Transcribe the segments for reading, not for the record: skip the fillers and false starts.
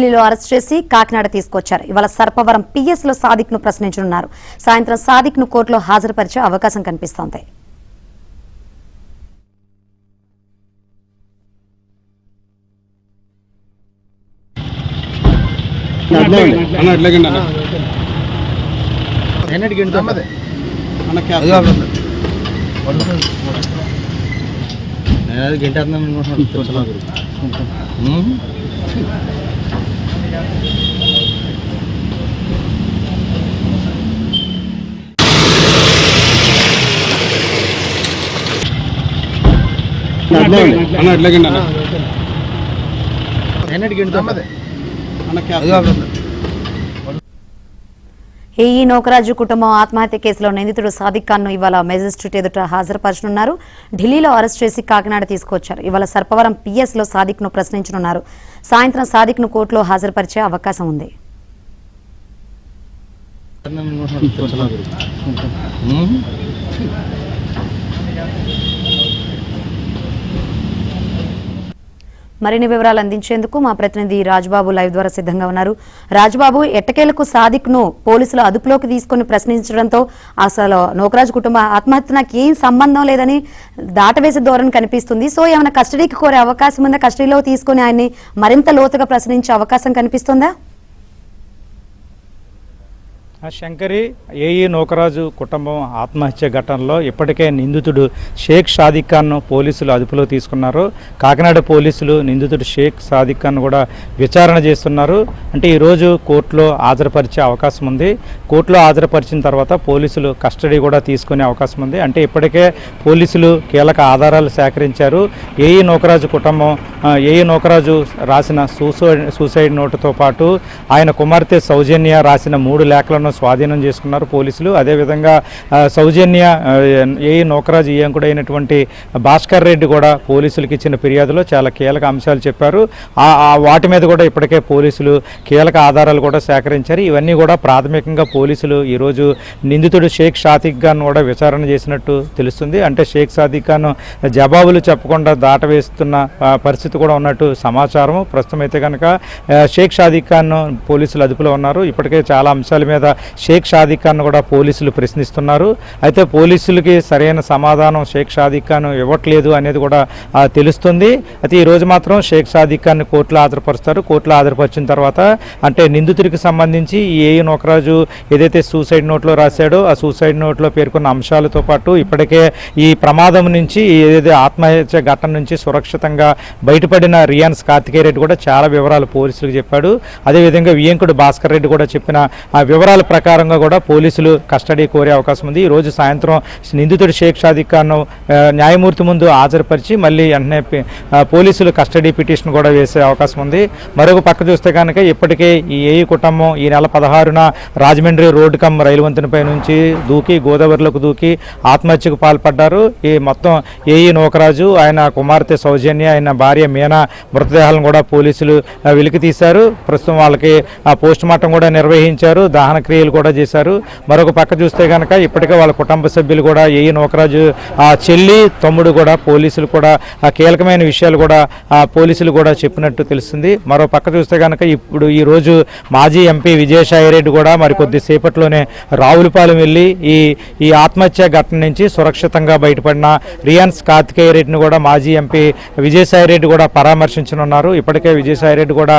ఢిల్లీలో అరెస్ట్ చేసి కాకినాడ తీసుకొచ్చారు. ఇవాళ సర్పవరం పిఎస్ లో సాదిక్ ను ప్రశ్నించనున్నారు. సాయంత్రం సాదిక్ ను కోర్టులో హాజరుపరిచే అవకాశం కనిపిస్తోంది. ఏఈ నోకరాజు కుటుంబం ఆత్మహత్య కేసులో నిందితుడు సాదిక్ ఖాన్ ను ఇవాళ మేజిస్ట్రేట్ ఎదుట హాజరుపరచనున్నారు. ఢిల్లీలో అరెస్ట్ చేసి కాకినాడ తీసుకొచ్చారు. ఇవాళ సర్పవరం పిఎస్ లో సాదిక్ ను ప్రశ్నించనున్నారు. సాయంత్రం సాదిక్ ను కోర్టులో హాజరుపరిచే అవకాశం ఉంది. మరిన్ని వివరాలు అందించేందుకు మా ప్రతినిధి రాజ్బాబు లైవ్ ద్వారా సిద్ధంగా ఉన్నారు. రాజ్బాబు, ఎట్టకేలకు సాదిక్ ను పోలీసులు అదుపులోకి తీసుకుని ప్రశ్నించడంతో అసలు నోకరాజు కుటుంబ ఆత్మహత్య నాకు ఏం సంబంధం లేదని దాటవేసే ధోరణి కనిపిస్తుంది. సో ఏమైనా కస్టడీకి కోరే అవకాశం ఉందా? కస్టడీలో తీసుకుని ఆయన్ని మరింత లోతుగా ప్రశ్నించే అవకాశం కనిపిస్తుందా? శంకరి, ఏఈ నోకరాజు కుటుంబం ఆత్మహత్య ఘటనలో ఇప్పటికే నిందితుడు షేక్ సాదిక్ ఖాన్ను పోలీసులు అదుపులో తీసుకున్నారు. కాకినాడ పోలీసులు నిందితుడు షేక్ సాదిక్ ఖాన్ కూడా విచారణ చేస్తున్నారు. అంటే ఈరోజు కోర్టులో హాజరుపరిచే అవకాశం ఉంది. కోర్టులో హాజరుపరిచిన తర్వాత పోలీసులు కస్టడీ కూడా తీసుకునే అవకాశం ఉంది. అంటే ఇప్పటికే పోలీసులు కీలక ఆధారాలు సేకరించారు. ఏఈ నోకరాజు కుటుంబం ఏఈ నోకరాజు రాసిన సూసైడ్ నోటుతో పాటు ఆయన కుమార్తె సౌజన్య రాసిన 3 లేఖలను స్వాధీనం చేసుకున్నారు పోలీసులు. అదేవిధంగా సౌజన్య ఏఈ నోకరాజు ఈయంకుడైనటువంటి భాస్కర్ రెడ్డి కూడా పోలీసులకు ఇచ్చిన ఫిర్యాదులో చాలా కీలక అంశాలు చెప్పారు. వాటి మీద కూడా ఇప్పటికే పోలీసులు కీలక ఆధారాలు కూడా సేకరించారు. ఇవన్నీ కూడా ప్రాథమికంగా పోలీసులు ఈరోజు నిందితుడు షేక్ సాదిక్ ఖాన్ కూడా విచారణ చేసినట్టు తెలుస్తుంది. అంటే షేక్ సాదిక్ ఖాన్ జవాబులు చెప్పకుండా దాటవేస్తున్న పరిస్థితి కూడా ఉన్నట్టు సమాచారం. ప్రస్తుతం అయితే కనుక షేక్ సాదిక్ ఖాన్ పోలీసులు అదుపులో ఉన్నారు. ఇప్పటికే చాలా అంశాల మీద షేక్ సాదిక్ ఖాన్ కూడా పోలీసులు ప్రశ్నిస్తున్నారు. అయితే పోలీసులకి సరైన సమాధానం షేక్ సాదిక్ ఖాన్ ఇవ్వట్లేదు అనేది కూడా తెలుస్తుంది. అయితే ఈరోజు మాత్రం షేక్ సాదిక్ ఖాన్ కోర్టులో హాజరుపరుస్తారు. కోర్టులో హాజరుపరిచిన తర్వాత అంటే నిందితుడికి సంబంధించి ఏఈ నోకరాజు ఏదైతే సూసైడ్ నోట్లో రాశాడో ఆ సూసైడ్ నోట్లో పేర్కొన్న అంశాలతో పాటు ఇప్పటికే ఈ ప్రమాదం నుంచి ఏదైతే ఆత్మహత్య ఘటన నుంచి సురక్షితంగా బయటపడిన రియాన్స్ కార్తికేయ రెడ్డి కూడా చాలా వివరాలు పోలీసులకు చెప్పాడు. అదేవిధంగా వియంకుడు భాస్కర్ రెడ్డి కూడా చెప్పిన ఆ వివరాల ప్రకారంగా కూడా పోలీసులు కస్టడీ కోరే అవకాశం ఉంది. ఈరోజు సాయంత్రం నిందితుడు షేక్ సాదిక్ ఖాన్ న్యాయమూర్తి ముందు హాజరుపరిచి మళ్ళీ వెంటనే పోలీసులు కస్టడీ పిటిషన్ కూడా వేసే అవకాశం ఉంది. మరొక పక్క చూస్తే కనుక ఇప్పటికే ఈ ఏఈ కుటుంబం ఈ నెల 16న రాజమండ్రి రోడ్డు కమ్ రైలు వంతెనపై నుంచి దూకి గోదావరిలోకి దూకి ఆత్మహత్యకు పాల్పడ్డారు. ఈ మొత్తం ఏఈ నోకరాజు, ఆయన కుమార్తె సౌజన్య, ఆయన భార్య మీనా మృతదేహాలను కూడా పోలీసులు వెలికి తీశారు. ప్రస్తుతం వాళ్ళకి పోస్ట్ మార్టం కూడా నిర్వహించారు. దహన క్రియలు కూడా చేశారు. మరొక పక్క చూస్తే కనుక ఇప్పటికే వాళ్ళ కుటుంబ సభ్యులు కూడా ఏఈ నోకరాజు చెల్లి తమ్ముడు కూడా పోలీసులు కూడా కీలకమైన విషయాలు కూడా పోలీసులు కూడా చెప్పినట్టు తెలుస్తుంది. మరో పక్క చూస్తే కనుక ఇప్పుడు ఈరోజు మాజీ ఎంపీ విజయసాయిరెడ్డి కూడా మరి కొద్దిసేపట్లోనే రావులపాలెం వెళ్ళి ఈ ఆత్మహత్య ఘటన నుంచి సురక్షితంగా బయటపడిన రియాన్స్ కార్తికేయ రెడ్డిని కూడా మాజీ ఎంపీ విజయసాయిరెడ్డి కూడా పరామర్శించనున్నారు. ఇప్పటికే విజయసాయిరెడ్డి కూడా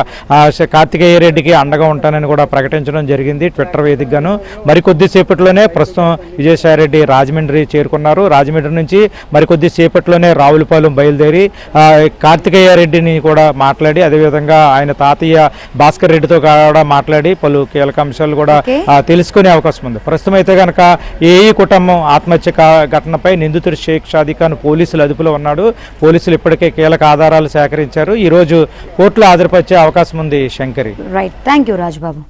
కార్తికేయ రెడ్డికి అండగా ఉంటానని కూడా ప్రకటించడం జరిగింది ట్విట్టర్ వేదికగాను. మరికొద్దిసేపట్లోనే ప్రస్తుతం విజయసాయిరెడ్డి రాజమండ్రి చేరుకున్నారు. రాజమండ్రి నుంచి మరికొద్దిసేపట్లోనే రావులపాలెం బయలుదేరి కార్తికేయ రెడ్డిని కూడా మాట్లాడి అదేవిధంగా ఆయన తాతయ్య భాస్కర్ రెడ్డితో కూడా మాట్లాడి పలు కీలక అంశాలు కూడా తెలుసుకునే అవకాశం ఉంది. ప్రస్తుతం అయితే కనుక ఏఈ కుటుంబం ఆత్మహత్య ఘటనపై నిందితుడు షేక్ సాదిక్ ఖాన్ పోలీసులు అదుపులో ఉన్నాడు. పోలీసులు ఇప్పటికే కీలక ఆధారాలు సేకరించారు. ఈ రోజు కోర్టులో హాజరుపరిచే అవకాశం ఉంది. Shankari, right, thank you Rajbabu.